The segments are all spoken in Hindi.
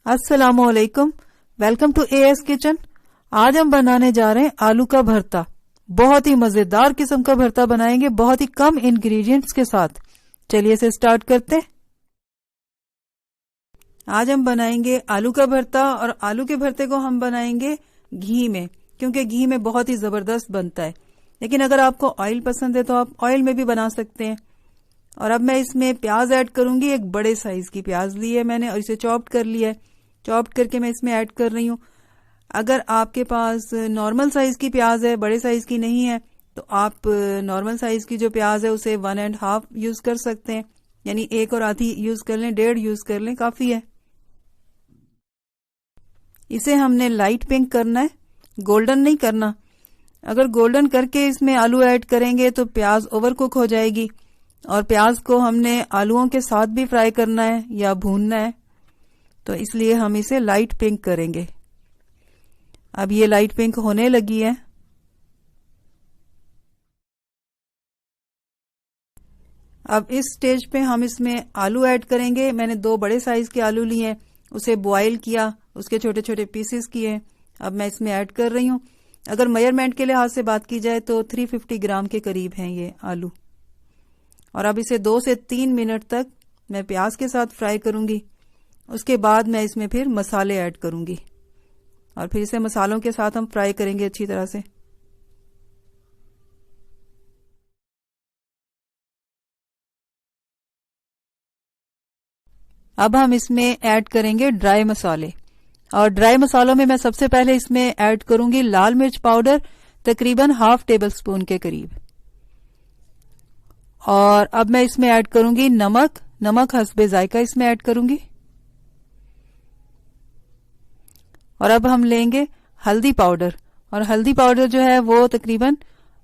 अस्सलामुअलैकुम, वेलकम टू एएस किचन। आज हम बनाने जा रहे हैं आलू का भरता। बहुत ही मजेदार किस्म का भरता बनाएंगे, बहुत ही कम इंग्रेडिएंट्स के साथ। चलिए इसे स्टार्ट करते हैं। आज हम बनाएंगे आलू का भरता और आलू के भरते को हम बनाएंगे घी में, क्योंकि घी में बहुत ही जबरदस्त बनता है। लेकिन अगर आपको ऑयल पसंद है तो आप ऑयल में भी बना सकते हैं। और अब मैं इसमें प्याज ऐड करूंगी। एक बड़े साइज की प्याज ली है मैंने और इसे चॉप्ड कर लिया है। चॉप्ड करके मैं इसमें ऐड कर रही हूँ। अगर आपके पास नॉर्मल साइज की प्याज है, बड़े साइज की नहीं है, तो आप नॉर्मल साइज की जो प्याज है उसे 1.5 यूज कर सकते हैं, यानी 1 और आधी यूज कर लें, 1.5 यूज कर लें, काफी है। इसे हमने लाइट पिंक करना है, गोल्डन नहीं करना। अगर गोल्डन करके इसमें आलू ऐड करेंगे तो प्याज ओवर कुक हो जाएगी, और प्याज को हमने आलूओं के साथ भी फ्राई करना है या भूनना है, तो इसलिए हम इसे लाइट पिंक करेंगे। अब ये लाइट पिंक होने लगी है। अब इस स्टेज पे हम इसमें आलू ऐड करेंगे। मैंने 2 बड़े साइज के आलू लिए हैं, उसे बॉईल किया, उसके छोटे छोटे पीसेस किए। अब मैं इसमें ऐड कर रही हूँ। अगर मेजरमेंट के लिहाज से बात की जाए तो 350 ग्राम के करीब हैं ये आलू। और अब इसे 2 से 3 मिनट तक मैं प्याज के साथ फ्राई करूंगी। उसके बाद मैं इसमें फिर मसाले ऐड करूंगी और फिर इसे मसालों के साथ हम फ्राई करेंगे अच्छी तरह से। अब हम इसमें ऐड करेंगे ड्राई मसाले, और ड्राई मसालों में मैं सबसे पहले इसमें ऐड करूंगी लाल मिर्च पाउडर, तकरीबन 1/2 टेबल स्पून के करीब। और अब मैं इसमें ऐड करूंगी नमक हस्बे जायका इसमें ऐड करूंगी। और अब हम लेंगे हल्दी पाउडर, और हल्दी पाउडर जो है वो तकरीबन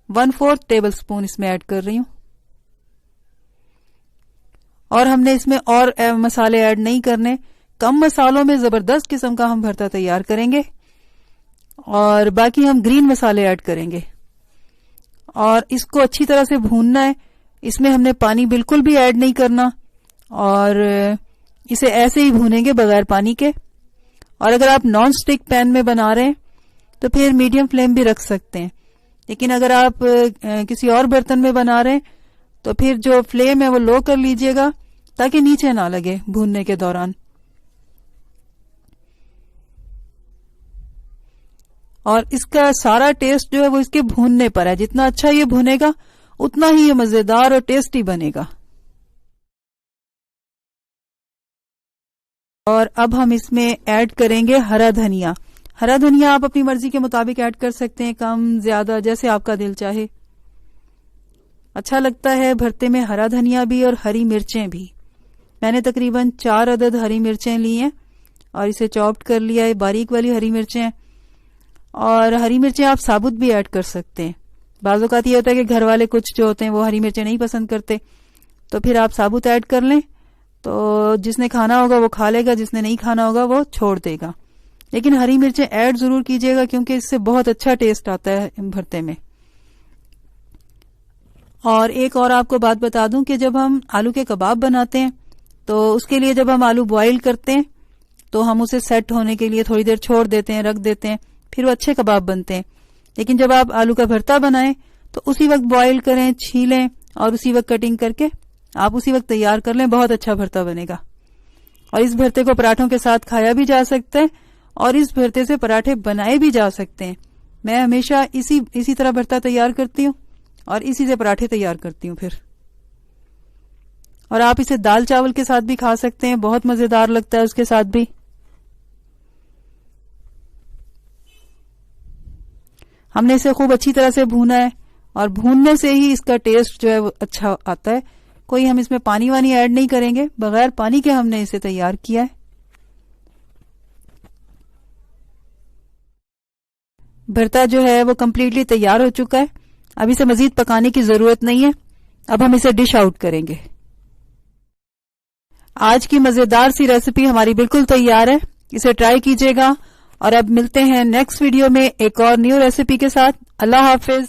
1/4 टेबल स्पून इसमें ऐड कर रही हूं। और हमने इसमें और मसाले ऐड नहीं करने। कम मसालों में जबरदस्त किस्म का हम भरता तैयार करेंगे। और बाकी हम ग्रीन मसाले ऐड करेंगे और इसको अच्छी तरह से भूनना है। इसमें हमने पानी बिल्कुल भी ऐड नहीं करना, और इसे ऐसे ही भूनेंगे बगैर पानी के। और अगर आप नॉन स्टिक पैन में बना रहे हैं तो फिर मीडियम फ्लेम भी रख सकते हैं। लेकिन अगर आप किसी और बर्तन में बना रहे हैं तो फिर जो फ्लेम है वो लो कर लीजिएगा, ताकि नीचे ना लगे भूनने के दौरान। और इसका सारा टेस्ट जो है वो इसके भूनने पर है। जितना अच्छा ये भुनेगा उतना ही ये मजेदार और टेस्टी बनेगा। और अब हम इसमें ऐड करेंगे हरा धनिया। हरा धनिया आप अपनी मर्जी के मुताबिक ऐड कर सकते हैं, कम ज्यादा जैसे आपका दिल चाहे। अच्छा लगता है भरते में हरा धनिया भी और हरी मिर्चें भी। मैंने तकरीबन 4 अदद हरी मिर्चें ली हैं और इसे चॉप्ड कर लिया है, बारीक वाली हरी मिर्चें। और हरी मिर्चें आप साबुत भी ऐड कर सकते हैं। बाज़ औक़ात ये होता है कि घर वाले कुछ जो होते हैं वो हरी मिर्चें नहीं पसंद करते, तो फिर आप साबुत ऐड कर लें, तो जिसने खाना होगा वो खा लेगा, जिसने नहीं खाना होगा वो छोड़ देगा। लेकिन हरी मिर्चें ऐड जरूर कीजिएगा, क्योंकि इससे बहुत अच्छा टेस्ट आता है भरते में। और एक और आपको बात बता दूं कि जब हम आलू के कबाब बनाते हैं तो उसके लिए जब हम आलू बॉईल करते हैं तो हम उसे सेट होने के लिए थोड़ी देर छोड़ देते हैं, रख देते हैं, फिर वो अच्छे कबाब बनते हैं। लेकिन जब आप आलू का भरता बनाएं तो उसी वक्त बॉईल करें, छीलें और उसी वक्त कटिंग करके आप उसी वक्त तैयार कर लें, बहुत अच्छा भरता बनेगा। और इस भरते को पराठों के साथ खाया भी जा सकता है और इस भरते से पराठे बनाए भी जा सकते हैं। मैं हमेशा इसी तरह भरता तैयार करती हूँ और इसी से पराठे तैयार करती हूँ फिर। और आप इसे दाल चावल के साथ भी खा सकते हैं, बहुत मजेदार लगता है उसके साथ भी। हमने इसे खूब अच्छी तरह से भूना है, और भूनने से ही इसका टेस्ट जो है वो अच्छा आता है। कोई हम इसमें पानी वानी ऐड नहीं करेंगे, बगैर पानी के हमने इसे तैयार किया है। भरता जो है वो कम्प्लीटली तैयार हो चुका है। अब इसे मजीद पकाने की जरूरत नहीं है। अब हम इसे डिश आउट करेंगे। आज की मजेदार सी रेसिपी हमारी बिल्कुल तैयार है, इसे ट्राई कीजिएगा। और अब मिलते हैं नेक्स्ट वीडियो में एक और न्यू रेसिपी के साथ। अल्लाह हाफिज।